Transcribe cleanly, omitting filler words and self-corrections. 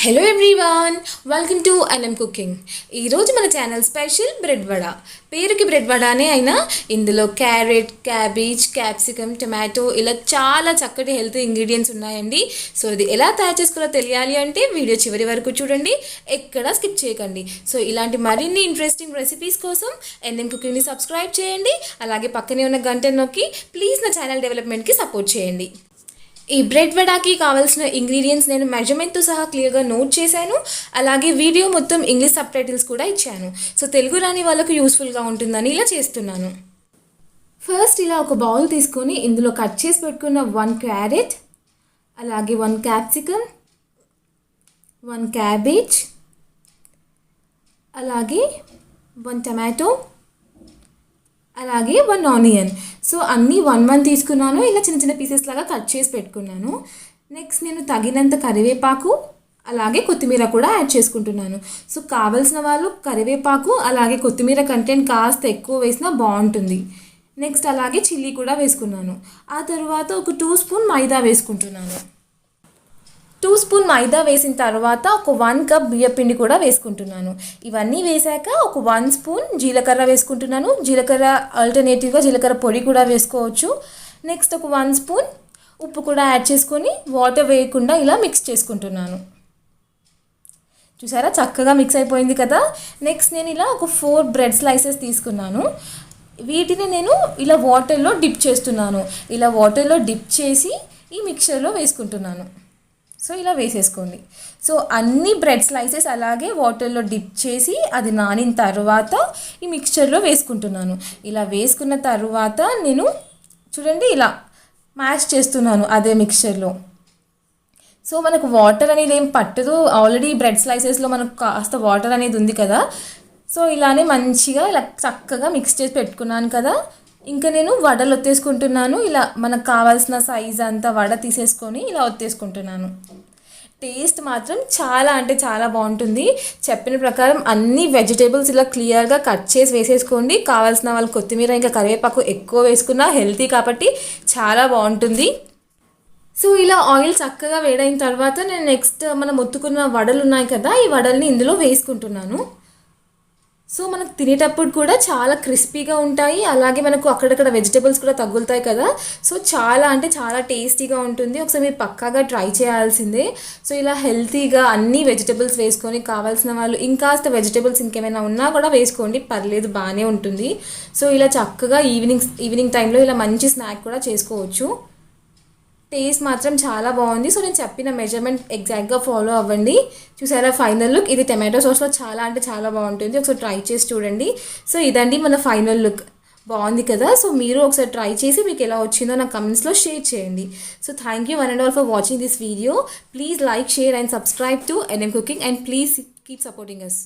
Hello everyone, welcome to NM cooking. ఈరోజు మన channel special bread vada. పేరుకి బ్రెడ్ వడ అనే అయినా ఇందులో క్యారెట్, క్యాబేజ్, క్యాప్సికమ్, టమాటో ఇలా చాలా చక్కటి హెల్తీ ఇంగ్రీడియంట్స్ ఉన్నాయండి. సో ఇది ఎలా తయారు చేసుకోవాలో తెలియాలి అంటే వీడియో చివరి వరకు చూడండి, ఎక్కడా స్కిప్ చేయకండి. సో ఇలాంటి మరిన్ని ఇంట్రెస్టింగ్ రెసిపీస్ కోసం ఎన్ఎం కుకింగ్ని సబ్స్క్రైబ్ చేయండి. అలాగే పక్కనే ఉన్న గంట నొక్కి ప్లీజ్ నా ఛానల్ డెవలప్మెంట్కి సపోర్ట్ చేయండి. ఈ బ్రెడ్ వడాకి కావాల్సిన ఇంగ్రీడియంట్స్ నేను మెజర్మెంట్తో సహా క్లియర్గా నోట్ చేశాను. అలాగే వీడియో మొత్తం ఇంగ్లీష్ సబ్ టైటిల్స్ కూడా ఇచ్చాను. సో తెలుగు రాని వాళ్ళకు యూస్ఫుల్గా ఉంటుందని ఇలా చేస్తున్నాను. ఫస్ట్ ఇలా ఒక బౌల్ తీసుకొని ఇందులో కట్ చేసి పెట్టుకున్న 1 క్యారెట్, అలాగే 1 క్యాప్సికమ్, 1 క్యాబేజ్, అలాగే 1 టమాటో, అలాగే 1 ఆనియన్. సో అన్నీ 1 తీసుకున్నాను. ఇలా చిన్న చిన్న పీసెస్ లాగా కట్ చేసి పెట్టుకున్నాను. నెక్స్ట్ నేను తగినంత కరివేపాకు అలాగే కొత్తిమీర కూడా యాడ్ చేసుకుంటున్నాను. సో కావాల్సిన వాళ్ళు కరివేపాకు అలాగే కొత్తిమీర కంటెంట్ కాస్త ఎక్కువ వేసినా బాగుంటుంది. నెక్స్ట్ అలాగే చిల్లీ కూడా వేసుకున్నాను. ఆ తర్వాత ఒక 2 స్పూన్ మైదా వేసుకుంటున్నాను. 2 స్పూన్ మైదా వేసిన తర్వాత ఒక 1 కప్ బియ్యపిండి కూడా వేసుకుంటున్నాను. ఇవన్నీ వేసాక ఒక 1 స్పూన్ జీలకర్ర వేసుకుంటున్నాను. జీలకర్ర ఆల్టర్నేటివ్గా జీలకర్ర పొడి కూడా వేసుకోవచ్చు. నెక్స్ట్ ఒక 1 స్పూన్ ఉప్పు కూడా యాడ్ చేసుకొని వాటర్ వేయకుండా ఇలా మిక్స్ చేసుకుంటున్నాను. చూసారా, చక్కగా మిక్స్ అయిపోయింది కదా. నెక్స్ట్ నేను ఇలా ఒక 4 బ్రెడ్ స్లైసెస్ తీసుకున్నాను. వీటిని నేను ఇలా వాటర్లో డిప్ చేస్తున్నాను. ఇలా వాటర్లో డిప్ చేసి ఈ మిక్చర్లో వేసుకుంటున్నాను. సో ఇలా వేసేసుకోండి. సో అన్ని బ్రెడ్ స్లైసెస్ అలాగే వాటర్లో డిప్ చేసి అది నానిన తర్వాత ఈ మిక్చర్లో వేసుకుంటున్నాను. ఇలా వేసుకున్న తర్వాత నేను చూడండి ఇలా మ్యాష్ చేస్తున్నాను అదే మిక్చర్లో. సో మనకు వాటర్ అనేది ఏం పట్టదు, ఆల్రెడీ బ్రెడ్ స్లైసెస్లో మనకు కాస్త వాటర్ అనేది ఉంది కదా. సో ఇలానే మంచిగా ఇలా చక్కగా మిక్స్ చేసి పెట్టుకున్నాను కదా. ఇంకా నేను వడలు ఒత్తేసుకుంటున్నాను. ఇలా మనకు కావాల్సిన సైజ్ అంతా వడ తీసేసుకొని ఇలా ఒత్తేసుకుంటున్నాను. టేస్ట్ మాత్రం చాలా అంటే చాలా బాగుంటుంది. చెప్పిన ప్రకారం అన్ని వెజిటేబుల్స్ ఇలా క్లియర్గా కట్ చేసి వేసేసుకోండి. కావాల్సిన వాళ్ళు కొత్తిమీర ఇంకా కరివేపాకు ఎక్కువ వేసుకున్నా హెల్తీ కాబట్టి చాలా బాగుంటుంది. సో ఇలా ఆయిల్ చక్కగా వేడైన తర్వాత నేను నెక్స్ట్ మనం ఒత్తుకున్న వడలు ఉన్నాయి కదా, ఈ వడల్ని ఇందులో వేసుకుంటున్నాను. సో మనకు తినేటప్పుడు కూడా చాలా క్రిస్పీగా ఉంటాయి. అలాగే మనకు అక్కడక్కడ వెజిటేబుల్స్ కూడా తగులుతాయి కదా. సో చాలా అంటే చాలా టేస్టీగా ఉంటుంది. ఒకసారి మీరు పక్కాగా ట్రై చేయాల్సిందే. సో ఇలా హెల్తీగా అన్ని వెజిటేబుల్స్ వేసుకొని కావాల్సిన వాళ్ళు ఇంకాస్త వెజిటేబుల్స్ ఇంకేమైనా ఉన్నా కూడా వేసుకోండి, పర్లేదు, బాగానే ఉంటుంది. సో ఇలా చక్కగా ఈవినింగ్ టైంలో ఇలా మంచి స్నాక్ కూడా చేసుకోవచ్చు. టేస్ట్ మాత్రం చాలా బాగుంది. సో నేను చెప్పిన మెజర్మెంట్ ఎగ్జాక్ట్గా ఫాలో అవ్వండి. చూసారా ఫైనల్ లుక్, ఇది టమాటో సాస్లో చాలా అంటే చాలా బాగుంటుంది. ఒకసారి ట్రై చేసి చూడండి. సో ఇదండి మన ఫైనల్ లుక్. బాగుంది కదా. సో మీరు ఒకసారి ట్రై చేసి మీకు ఎలా వచ్చిందో నా కమెంట్స్లో షేర్ చేయండి. So thank you one and all for watching this video. Please like, share and subscribe to NM cooking and please keep supporting us.